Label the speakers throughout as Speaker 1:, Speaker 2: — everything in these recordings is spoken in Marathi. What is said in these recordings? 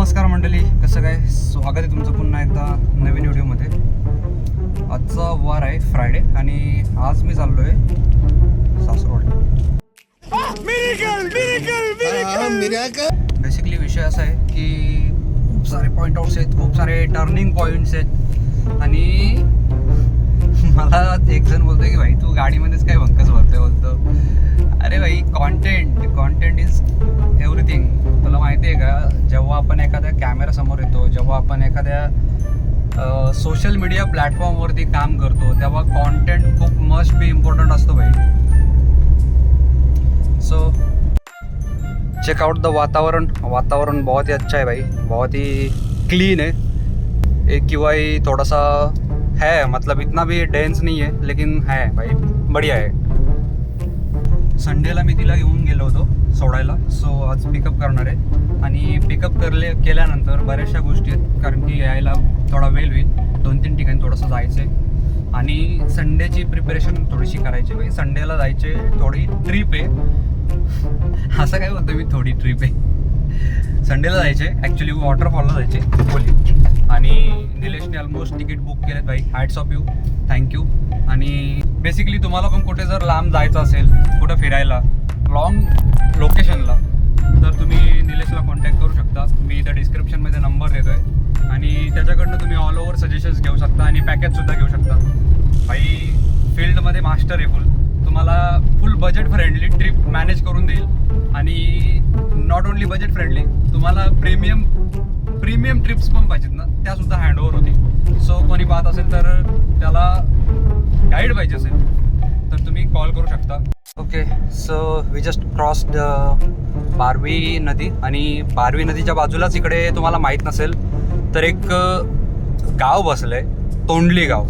Speaker 1: नमस्कार मंडळी, कसं काय? स्वागत आहे तुमचं पुन्हा एकदा नवीन व्हिडिओमध्ये. आजचा वार आहे फ्रायडे आणि आज मी चाललो आहे सासरोड. बेसिकली विषय असा आहे की खूप सारे पॉईंट आउट्स आहेत, खूप सारे टर्निंग पॉईंट्स आहेत आणि मला एक जण बोलतोय की भाई तू गाडीमध्येच काय भंकस भरतोय. बोलतो अरे भाई कॉन्टेंट इज एव्हरीथिंग. तुला माहिती आहे का, जेव्हा आपण एखाद्या कॅमेरा समोर येतो, जेव्हा आपण एखाद्या सोशल मीडिया प्लॅटफॉर्मवरती काम करतो, तेव्हा कॉन्टेंट खूप मस्ट बी इम्पॉर्टंट असतो भाई. सो चेक आउट द वातावरण बहुत ही अच्छा है भाई, बहुत ही क्लीन है. एक कि भाई थोड़ा सा है, मतलब इतना भी डेंस नहीं है लेकिन है भाई, बढ़िया है. संडेला मी तिला घेऊन गेलो होतो सोडायला, सो आज पिकअप करणार आहे आणि पिकअप केल्यानंतर बऱ्याचशा गोष्टी आहेत, कारण की यायला थोडा वेळ होईल. 2-3 ठिकाणी थोडंसं जायचं आहे आणि संडेची प्रिपरेशन थोडीशी करायची भाई. संडेला जायचे, थोडी ट्रिप आहे. असं काय होतं, मी थोडी ट्रिप आहे. संडेला जायचे, ॲक्च्युली वॉटरफॉलला जायचे खोली, आणि निलेशने ऑलमोस्ट तिकीट बुक केलेत भाई. Hats off you, thank you. आणि बेसिकली तुम्हाला पण कुठे जर लांब जायचं असेल, कुठं फिरायला लॉंग लोकेशनला, तर तुम्ही निलेशला कॉन्टॅक्ट करू शकता. मी इथं डिस्क्रिप्शनमध्ये नंबर देतो आहे आणि त्याच्याकडनं तुम्ही ऑल ओव्हर सजेशन्स घेऊ शकता आणि पॅकेजसुद्धा घेऊ शकता. भाई फील्डमध्ये मास्टर आहे फुल. तुम्हाला फुल बजेट फ्रेंडली ट्रिप मॅनेज करून देईल आणि नॉट ओन्ली बजेट फ्रेंडली, तुम्हाला प्रीमियम ट्रिप्स पण पाहिजेत ना, त्यासुद्धा हँडओव्हर होती. सो कोणी पाहत असेल तर त्याला गाईड पाहिजे असेल तर तुम्ही कॉल करू शकता. Okay, so we just crossed Barvi नदी, आणि बारवी नदीच्या बाजूलाच इकडे तुम्हाला माहीत नसेल तर एक गाव बसलं आहे, तोंडली गाव.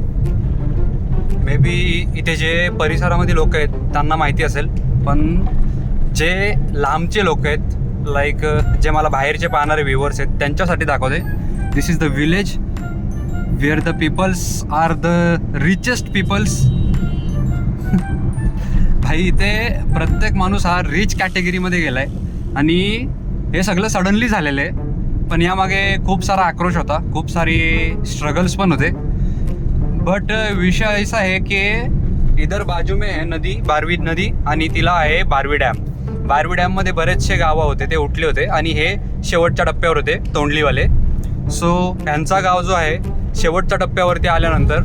Speaker 1: मे बी इथे जे परिसरामध्ये लोक आहेत त्यांना माहिती असेल, पण जे लांबचे लोक आहेत, लाईक जे मला बाहेरचे पाहणारे व्ह्युअर्स आहेत, त्यांच्यासाठी दाखवते. This is the village where the peoples are the richest peoples. भाई इथे प्रत्येक माणूस हा रिच कॅटेगरीमध्ये गेला आहे आणि हे सगळं सडनली झालेलं आहे. पण यामागे खूप सारा आक्रोश होता, खूप सारी स्ट्रगल्स पण होते. बट विषय ऐसा है कि इधर बाजू में है नदी, बारवी नदी, आणि तिला आहे बारवी डॅम. बारवी डॅममध्ये बरेचसे गावं होते, ते उठले होते आणि हे शेवटच्या टप्प्यावर होते तोंडलीवाले. सो ह्यांचा गाव जो आहे शेवटच्या टप्प्यावरती आल्यानंतर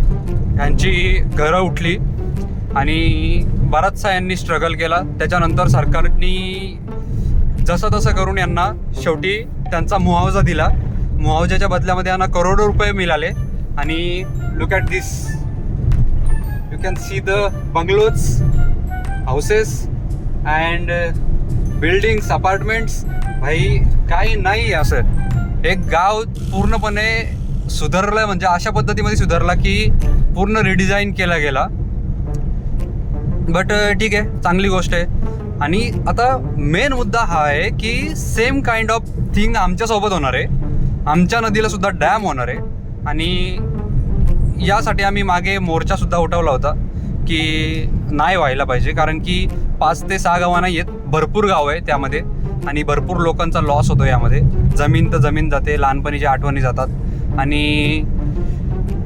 Speaker 1: ह्यांची घरं उठली आणि बराचसा यांनी स्ट्रगल केला. त्याच्यानंतर सरकारनी जसं तसं करून यांना शेवटी त्यांचा मुआवजा दिला. मुआवजाच्या बदल्यामध्ये यांना करोडो रुपये मिळाले. आणि look at this, you can see the bungalows, houses and buildings, apartments. भाई काही नाही असं. एक गाव पूर्णपणे सुधारलं, म्हणजे अशा पद्धतीमध्ये सुधारला की पूर्ण रिडिझाईन केला गेला. बट ठीक आहे, चांगली गोष्ट आहे. आणि आता मेन मुद्दा हा आहे की सेम काइंड ऑफ थिंग आमच्यासोबत होणार आहे. आमच्या नदीला सुद्धा डॅम होणार आहे आणि यासाठी आम्ही मागे मोर्चासुद्धा उठवला होता की नाही व्हायला पाहिजे, कारण की 5 ते 6 गावं नाही आहेत, भरपूर गावं आहे त्यामध्ये आणि भरपूर लोकांचा लॉस होतो यामध्ये. जमीन तर जमीन जाते, लहानपणीच्या आठवणी जातात. आणि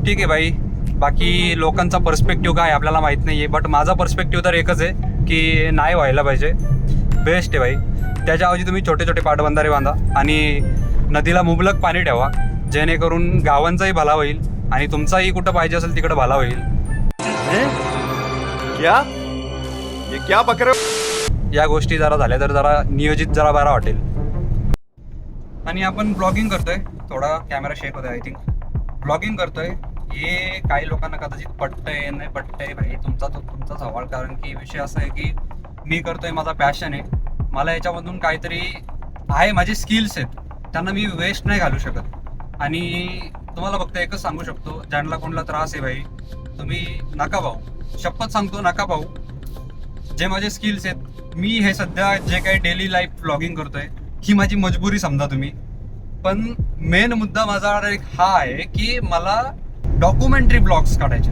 Speaker 1: ठीक आहे भाई, बाकी लोकांचा पर्स्पेक्टिव्ह काय आपल्याला माहीत नाही आहे, बट माझा पर्स्पेक्टिव्ह तर एकच आहे की नाही व्हायला पाहिजे. बेस्ट आहे भाई. त्याच्याऐवजी तुम्ही छोटे छोटे पाटबंधारे बांधा आणि नदीला मुबलक पाणी ठेवा, जेणेकरून गावांचाही भला होईल आणि तुमचाही कुठं पाहिजे असेल तिकडं भला होईल. क्या बकर या गोष्टी जरा झाल्या तर जरा नियोजित जरा बरा वाटेल. आणि आपण ब्लॉगिंग करतोय, थोडा कॅमेरा शेक होतोय, आय थिंक ब्लॉगिंग करतोय. हे काही लोकांना कदाचित पटतंय नाही पटतंय भाई, तुमचा सवाल. कारण की विषय असा आहे की मी करतोय, माझा पॅशन आहे, मला याच्यामधून काहीतरी आहे, माझे स्किल्स आहेत, त्यांना मी वेस्ट नाही घालू शकत. आणि तुम्हाला फक्त एकच सांगू शकतो, ज्यांना कोणाला त्रास आहे भाई, तुम्ही नका पाहू, शपथ सांगतो नका पाहू. जे माझे स्किल्स आहेत, मी हे सध्या जे काही डेली लाईफ व्लॉगिंग करतोय, ही माझी मजबुरी समजा तुम्ही. पण मेन मुद्दा माझा एक हा आहे की मला डॉक्युमेंटरी ब्लॉग्स काढायचे,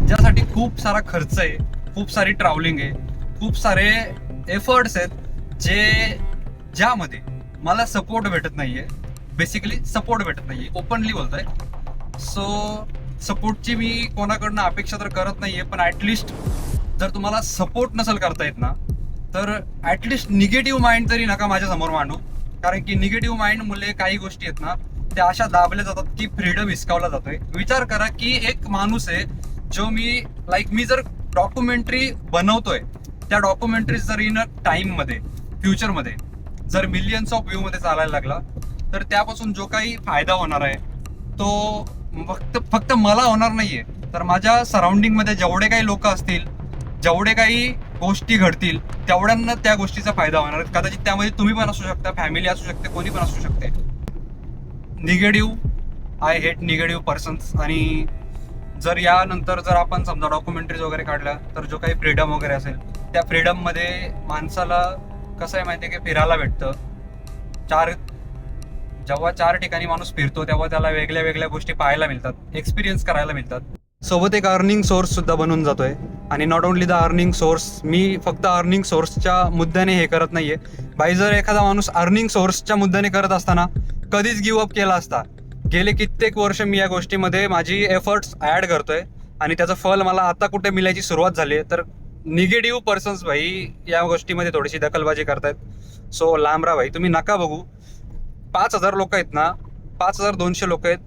Speaker 1: ज्यासाठी खूप सारा खर्च आहे, खूप सारी ट्रॅव्हलिंग आहे, खूप सारे एफर्ट्स आहेत, ज्यामध्ये मला सपोर्ट भेटत नाहीये. बेसिकली सपोर्ट भेटत नाहीये, ओपनली बोलतोय. सो सपोर्टची मी कोणाकडनं अपेक्षा तर करत नाहीये, पण ऍटलिस्ट जर तुम्हाला सपोर्ट नसेल करता येत ना, तर ऍटलिस्ट निगेटिव्ह माइंड तरी नका माझ्या समोर मांडू. कारण की निगेटिव्ह माइंड मुले काही गोष्टी आहेत ना त्या अशा दाबल्या जातात की फ्रीडम हिसकावला जातोय. विचार करा की एक माणूस आहे जो मी जर डॉक्युमेंटरी बनवतोय, त्या डॉक्युमेंटरी जर इन अ टाइम मध्ये फ्युचरमध्ये जर मिलियन्स ऑफ व्ह्यू मध्ये चालायला लागला, तर त्यापासून जो काही फायदा होणार आहे तो फक्त मला होणार नाहीये, तर माझ्या सराउंडिंग मध्ये जेवढे काही लोक असतील, जेवढे काही गोष्टी घडतील, तेवढ्यांना त्या गोष्टीचा फायदा होणार. कदाचित त्यामध्ये तुम्ही पण असू शकता, फॅमिली असू शकते, कोणी पण असू शकते. I hate negative persons. आणि जर यानंतर जर आपण समजा डॉक्युमेंटरीज वगैरे काढल्या, तर जो काही फ्रीडम वगैरे असेल, त्या फ्रीडम मध्ये माणसाला कसं आहे माहिती आहे की फिरायला भेटतं. जेव्हा 4 ठिकाणी माणूस फिरतो तेव्हा त्याला वेगळ्या वेगळ्या गोष्टी पाहायला मिळतात, एक्सपिरियन्स करायला मिळतात. सोबत एक अर्निंग सोर्स सुद्धा बनून जातोय. आणि not only the earning source, मी फक्त अर्निंग सोर्सच्या मुद्द्याने हे करत नाहीये बाई. जर एखादा माणूस अर्निंग सोर्सच्या मुद्द्याने करत असताना कधीच गिव्ह अप केला असता. गेले कित्येक वर्ष मी या गोष्टीमध्ये माझी एफर्ट्स ऍड करतोय आणि त्याचं फल मला आता कुठे मिळायची सुरुवात झाली आहे. तर निगेटिव्ह पर्सन्स भाई या गोष्टीमध्ये थोडीशी दखलबाजी करतायत. सो लांब राहा भाई, तुम्ही नका बघू. 5,000 लोक आहेत ना, 5,200 लोक आहेत,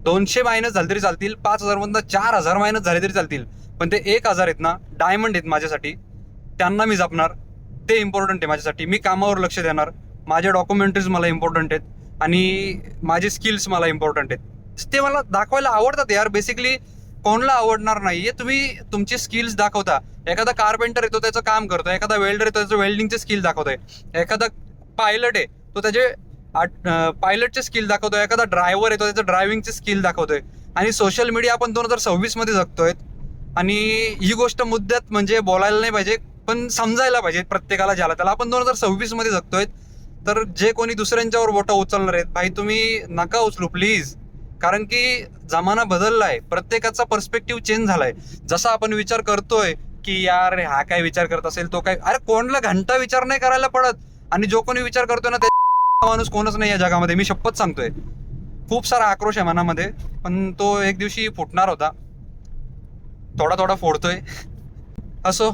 Speaker 1: 200 मायनस झाले तरी चालतील, 5,000 मधनं 4,000 मायनस झाले तरी चालतील, पण ते 1,000 आहेत ना, डायमंड आहेत माझ्यासाठी. त्यांना मी जपणार, ते इम्पॉर्टंट आहे माझ्यासाठी. मी कामावर लक्ष देणार, माझ्या डॉक्युमेंटरीज मला इम्पॉर्टंट आहेत आणि माझे स्किल्स मला इम्पॉर्टंट आहेत. ते मला दाखवायला आवडतात यार. बेसिकली कोणाला आवडणार नाहीये. तुम्ही तुमचे स्किल्स दाखवता. एखादा कार्पेंटर येतो त्याचं काम करतो, एखादा वेल्डर येतो त्याचं वेल्डिंगचे स्किल दाखवतोय, एखादा पायलट आहे तो त्याचे पायलटचे स्किल दाखवतोय, एखादा ड्रायव्हर येतो त्याचं ड्रायव्हिंगचे स्किल दाखवतोय. आणि सोशल मीडिया आपण 2026 मध्ये जगतोय. आणि ही गोष्ट मुद्द्यात म्हणजे बोलायला नाही पाहिजे, पण समजायला पाहिजे प्रत्येकाला, ज्याला त्याला. आपण 2026 मध्ये जगतोय. तर जे कोणी दुसऱ्यांच्यावर बोटं उचलणार आहेत भाई, तुम्ही नका उचलू प्लीज. कारण की जमाना बदललाय, प्रत्येकाचा पर्स्पेक्टिव्ह चेंज झालाय. जसा आपण विचार करतोय की यार हा काय विचार करत असेल, तो काय, अरे कोणाला घंटा विचार नाही करायला पडत. आणि जो कोणी विचार करतोय ना, त्या माणूस कोणच नाही या जगामध्ये, मी शपथ सांगतोय. खूप सारा आक्रोश आहे मनामध्ये, पण तो एक दिवशी फुटणार होता. थोडा थोडा फोडतोय. असो,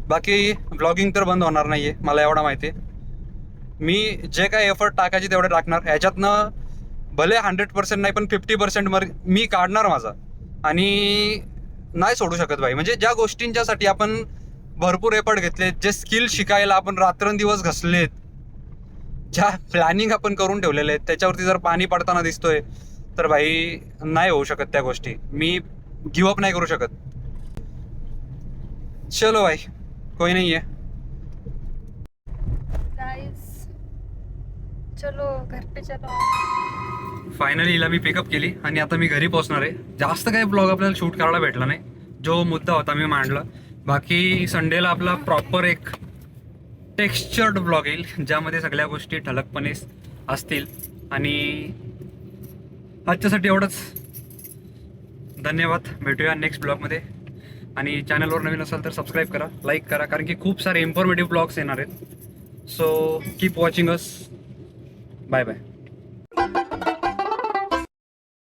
Speaker 1: बाकी ब्लॉगिंग तर बंद होणार नाहीये, मला एवढा माहिती आहे. मी जे काही एफर्ट टाकायचे तेवढे टाकणार. ह्याच्यातनं भले 100% नाही, पण 50% मी काढणार माझा. आणि नाही सोडू शकत भाई. म्हणजे ज्या गोष्टींच्यासाठी आपण भरपूर एफर्ट घेतलेत, जे स्किल शिकायला आपण रात्रंदिवस घसलेत, ज्या प्लॅनिंग आपण करून ठेवलेले आहेत, त्याच्यावरती जर पाणी पडताना दिसतोय, तर भाई नाही होऊ शकत त्या गोष्टी. मी गिव्ह अप नाही करू शकत. चलो भाई, कोई नहीं है.
Speaker 2: गाइस चलो घर पे चलो.
Speaker 1: फायनली हिला मी पिकअप केली आणि आता मी घरी पोहोचणार आहे. जास्त काही ब्लॉग आपल्याला शूट करायला भेटला नाही, जो मुद्दा होता मी मांडला. बाकी संडेला आपला प्रॉपर एक टेक्स्चर्ड ब्लॉग येईल, ज्यामध्ये सगळ्या गोष्टी ठळकपणे असतील. आणि आजच्यासाठी एवढंच. धन्यवाद, भेटूया नेक्स्ट ब्लॉगमध्ये. आणि चॅनलवर नवीन असाल तर सबस्क्राईब करा, लाईक करा, कारण की खूप सारे इन्फॉर्मेटिव्ह ब्लॉग्स येणार आहेत. So keep watching us. Bye bye.